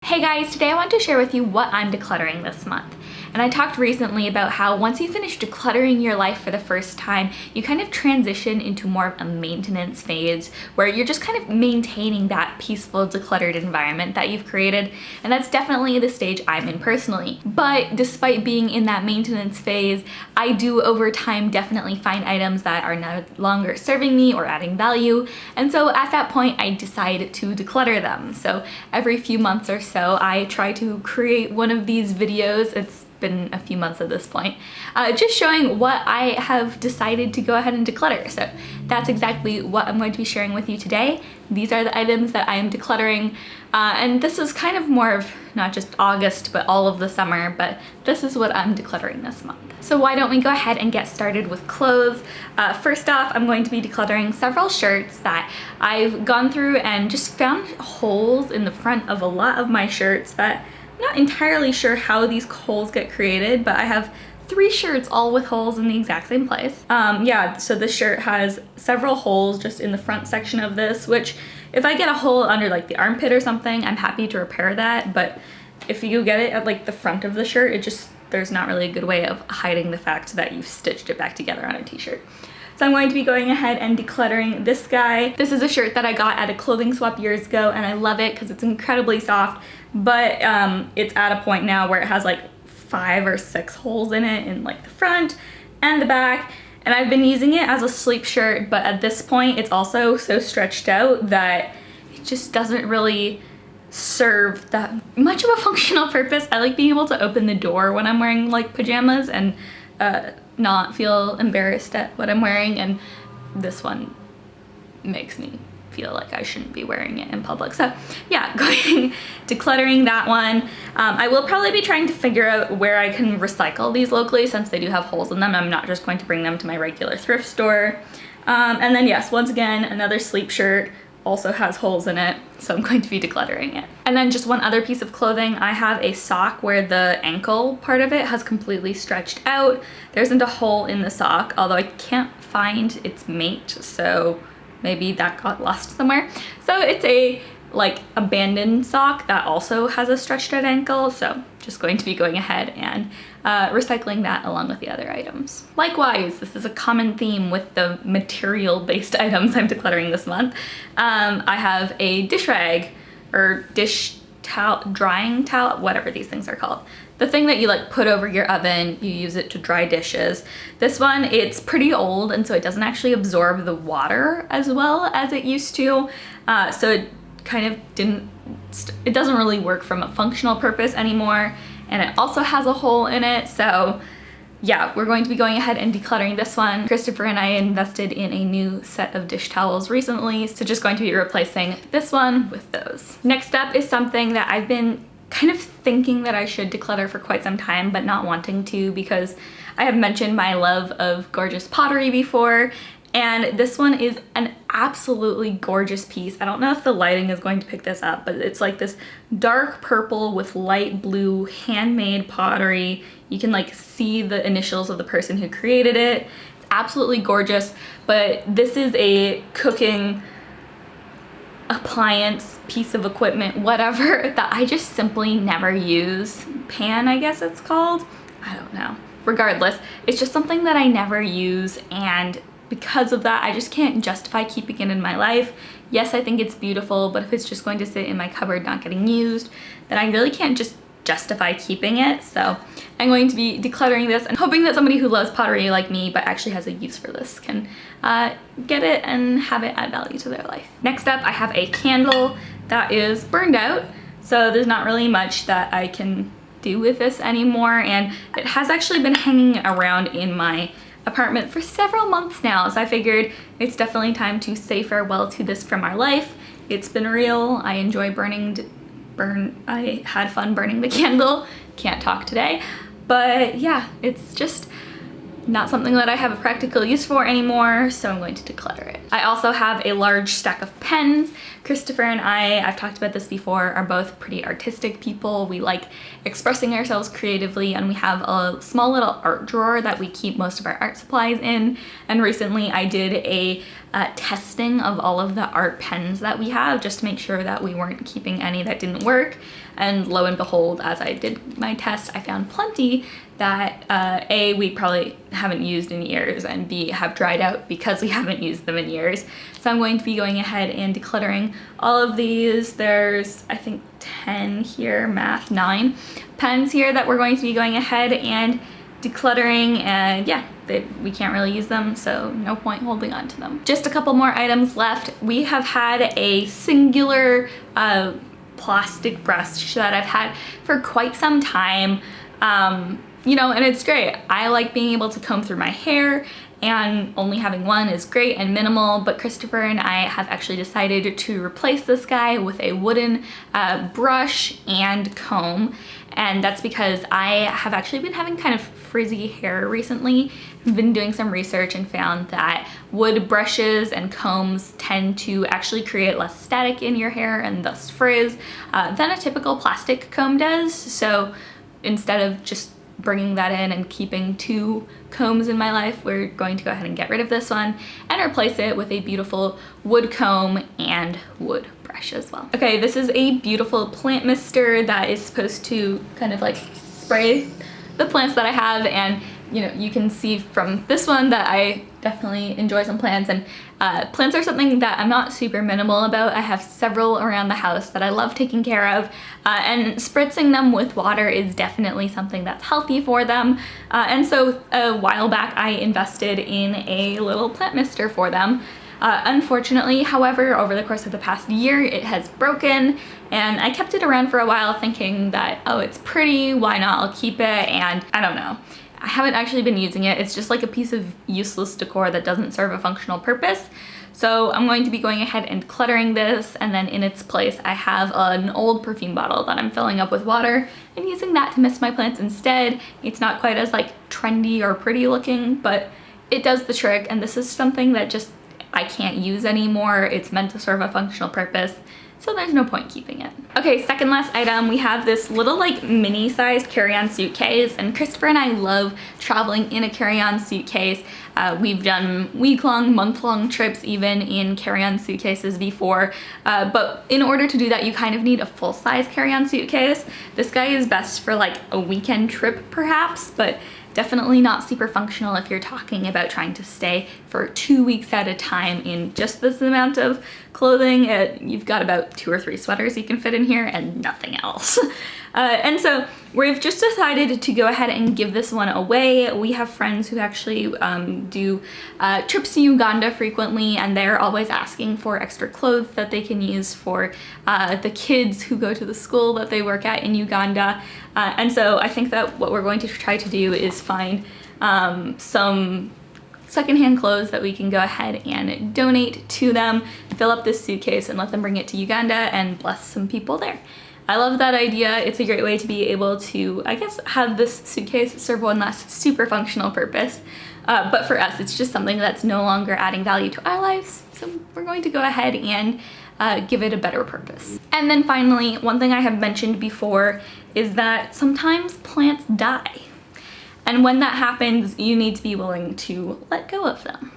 Hey guys, today I want to share with you what I'm decluttering this month. And I talked recently about how once you finish decluttering your life for the first time, you kind of transition into more of a maintenance phase where you're just kind of maintaining that peaceful, decluttered environment that you've created. And that's definitely the stage I'm in personally. But despite being in that maintenance phase, I do over time definitely find items that are no longer serving me or adding value. And so at that point, I decide to declutter them. So every few months or so, I try to create one of these videos. It's been a few months at this point, just showing what I have decided to go ahead and declutter. So that's exactly what I'm going to be sharing with you today. These are the items that I am decluttering, and this is kind of more of not just August, but all of the summer, but this is what I'm decluttering this month. So why don't we go ahead and get started with clothes. First off, I'm going to be decluttering several shirts that I've gone through and just found holes in the front of a lot of my shirts that I'm not entirely sure how these holes get created, but I have 3 shirts all with holes in the exact same place. Yeah, so this shirt has several holes just in the front section of this, which if I get a hole under like the armpit or something, I'm happy to repair that. But if you get it at like the front of the shirt, there's not really a good way of hiding the fact that you've stitched it back together on a t-shirt. So I'm going to be going ahead and decluttering this guy. This is a shirt that I got at a clothing swap years ago, and I love it because it's incredibly soft, but it's at a point now where it has like 5 or 6 holes in it in like the front and the back. And I've been using it as a sleep shirt, but at this point it's also so stretched out that it just doesn't really serve that much of a functional purpose. I like being able to open the door when I'm wearing like pajamas and not feel embarrassed at what I'm wearing, and this one makes me feel like I shouldn't be wearing it in public. So yeah, decluttering that one. I will probably be trying to figure out where I can recycle these locally since they do have holes in them. I'm not just going to bring them to my regular thrift store. And then yes, once again, another sleep shirt also has holes in it, so I'm going to be decluttering it. And then just one other piece of clothing, I have a sock where the ankle part of it has completely stretched out. There isn't a hole in the sock, although I can't find its mate, so maybe that got lost somewhere. So it's a like abandoned sock that also has a stretched out ankle, so just going to be going ahead and recycling that along with the other items. Likewise, this is a common theme with the material-based items I'm decluttering this month. I have a dish rag or dish towel, drying towel, whatever these things are called. The thing that you like put over your oven, you use it to dry dishes. This one, it's pretty old, and so it doesn't actually absorb the water as well as it used to. So it kind of it doesn't really work from a functional purpose anymore, and it also has a hole in it. So yeah, we're going to be going ahead and decluttering this one. Christopher and I invested in a new set of dish towels recently, so just going to be replacing this one with those. Next up is something that I've been kind of thinking that I should declutter for quite some time, but not wanting to because I have mentioned my love of gorgeous pottery before, and this one is an absolutely gorgeous piece. I don't know if the lighting is going to pick this up, but it's like this dark purple with light blue handmade pottery. You can like see the initials of the person who created it. It's absolutely gorgeous, but this is a cooking appliance, piece of equipment, whatever, that I just simply never use. Pan, I guess it's called. I don't know. Regardless, it's just something that I never use, and because of that, I just can't justify keeping it in my life. Yes, I think it's beautiful, but if it's just going to sit in my cupboard not getting used, then I really can't just justify keeping it. So I'm going to be decluttering this and hoping that somebody who loves pottery like me but actually has a use for this can get it and have it add value to their life. Next up, I have a candle that is burned out, so there's not really much that I can do with this anymore, and it has actually been hanging around in my apartment for several months now, so I figured it's definitely time to say farewell to this from our life. It's been real. I enjoy I had fun burning the candle. Can't talk today, but yeah, it's just not something that I have a practical use for anymore, so I'm going to declutter it. I also have a large stack of pens. Christopher and I've talked about this before, are both pretty artistic people. We like expressing ourselves creatively, and we have a small little art drawer that we keep most of our art supplies in. And recently I did a testing of all of the art pens that we have, just to make sure that we weren't keeping any that didn't work. And lo and behold, as I did my test, I found plenty that A, we probably haven't used in years, and B, have dried out because we haven't used them in years. So I'm going to be going ahead and decluttering all of these. There's, I think, 10 here, math, 9 pens here that we're going to be going ahead and decluttering, and yeah, we can't really use them, so no point holding on to them. Just a couple more items left. We have had a singular plastic brush that I've had for quite some time. You know, and it's great. I like being able to comb through my hair, and only having one is great and minimal, but Christopher and I have actually decided to replace this guy with a wooden brush and comb, and that's because I have actually been having kind of frizzy hair recently. I've been doing some research and found that wood brushes and combs tend to actually create less static in your hair and thus frizz than a typical plastic comb does. So instead of just bringing that in and keeping 2 combs in my life, we're going to go ahead and get rid of this one and replace it with a beautiful wood comb and wood brush as well. Okay, this is a beautiful plant mister that is supposed to kind of like spray the plants that I have, and you know, you can see from this one that I definitely enjoy some plants, and plants are something that I'm not super minimal about. I have several around the house that I love taking care of, and spritzing them with water is definitely something that's healthy for them. And so a while back I invested in a little plant mister for them. Unfortunately, however, over the course of the past year, it has broken, and I kept it around for a while thinking that, oh, it's pretty, why not, I'll keep it, and I don't know. I haven't actually been using it. It's just like a piece of useless decor that doesn't serve a functional purpose. So I'm going to be going ahead and cluttering this, and then in its place I have an old perfume bottle that I'm filling up with water and using that to mist my plants instead. It's not quite as like trendy or pretty looking, but it does the trick, and this is something that just I can't use anymore. It's meant to serve a functional purpose, so there's no point keeping it. Okay, second last item, we have this little like mini sized carry-on suitcase, and Christopher and I love traveling in a carry-on suitcase. We've done week-long, month-long trips even in carry-on suitcases before, but in order to do that you kind of need a full-size carry-on suitcase. This guy is best for like a weekend trip perhaps, but definitely not super functional if you're talking about trying to stay for 2 weeks at a time in just this amount of clothing. You've got about 2 or 3 sweaters you can fit in here and nothing else. And so we've just decided to go ahead and give this one away. We have friends who actually do trips to Uganda frequently, and they're always asking for extra clothes that they can use for the kids who go to the school that they work at in Uganda. And so I think that what we're going to try to do is find some secondhand clothes that we can go ahead and donate to them, fill up this suitcase and let them bring it to Uganda and bless some people there. I love that idea. It's a great way to be able to, I guess, have this suitcase serve one last super functional purpose. But for us, it's just something that's no longer adding value to our lives. So we're going to go ahead and give it a better purpose. And then finally, one thing I have mentioned before is that sometimes plants die. And when that happens, you need to be willing to let go of them.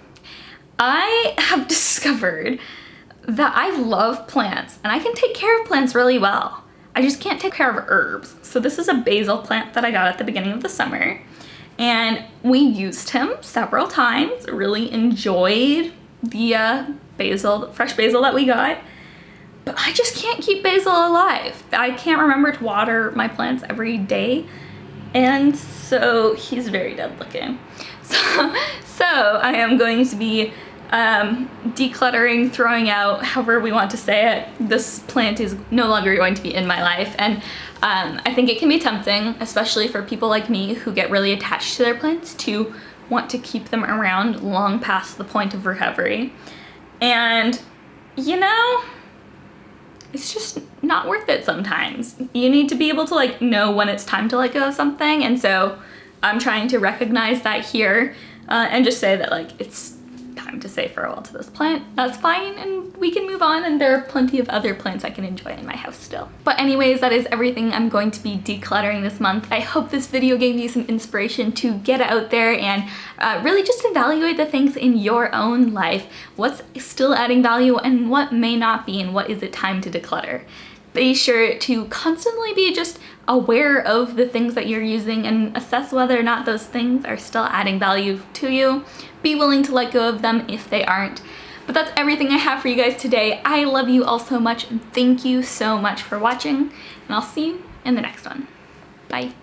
I have discovered that I love plants and I can take care of plants really well. I just can't take care of herbs. So this is a basil plant that I got at the beginning of the summer, and we used him several times, really enjoyed the fresh basil that we got, but I just can't keep basil alive. I can't remember to water my plants every day, and so he's very dead looking. So I am going to be decluttering, throwing out, however we want to say it. This plant is no longer going to be in my life, and I think it can be tempting, especially for people like me who get really attached to their plants, to want to keep them around long past the point of recovery. And you know, it's just not worth it sometimes. You need to be able to like know when it's time to let go of something, and so I'm trying to recognize that here and just say that like it's time time to say farewell to this plant, that's fine, and we can move on, and there are plenty of other plants I can enjoy in my house still. But anyways, that is everything I'm going to be decluttering this month. I hope this video gave you some inspiration to get out there and really just evaluate the things in your own life. What's still adding value and what may not be, and what is it time to declutter. Be sure to constantly be just aware of the things that you're using and assess whether or not those things are still adding value to you. Be willing to let go of them if they aren't. But that's everything I have for you guys today. I love you all so much, and thank you so much for watching, and I'll see you in the next one. Bye.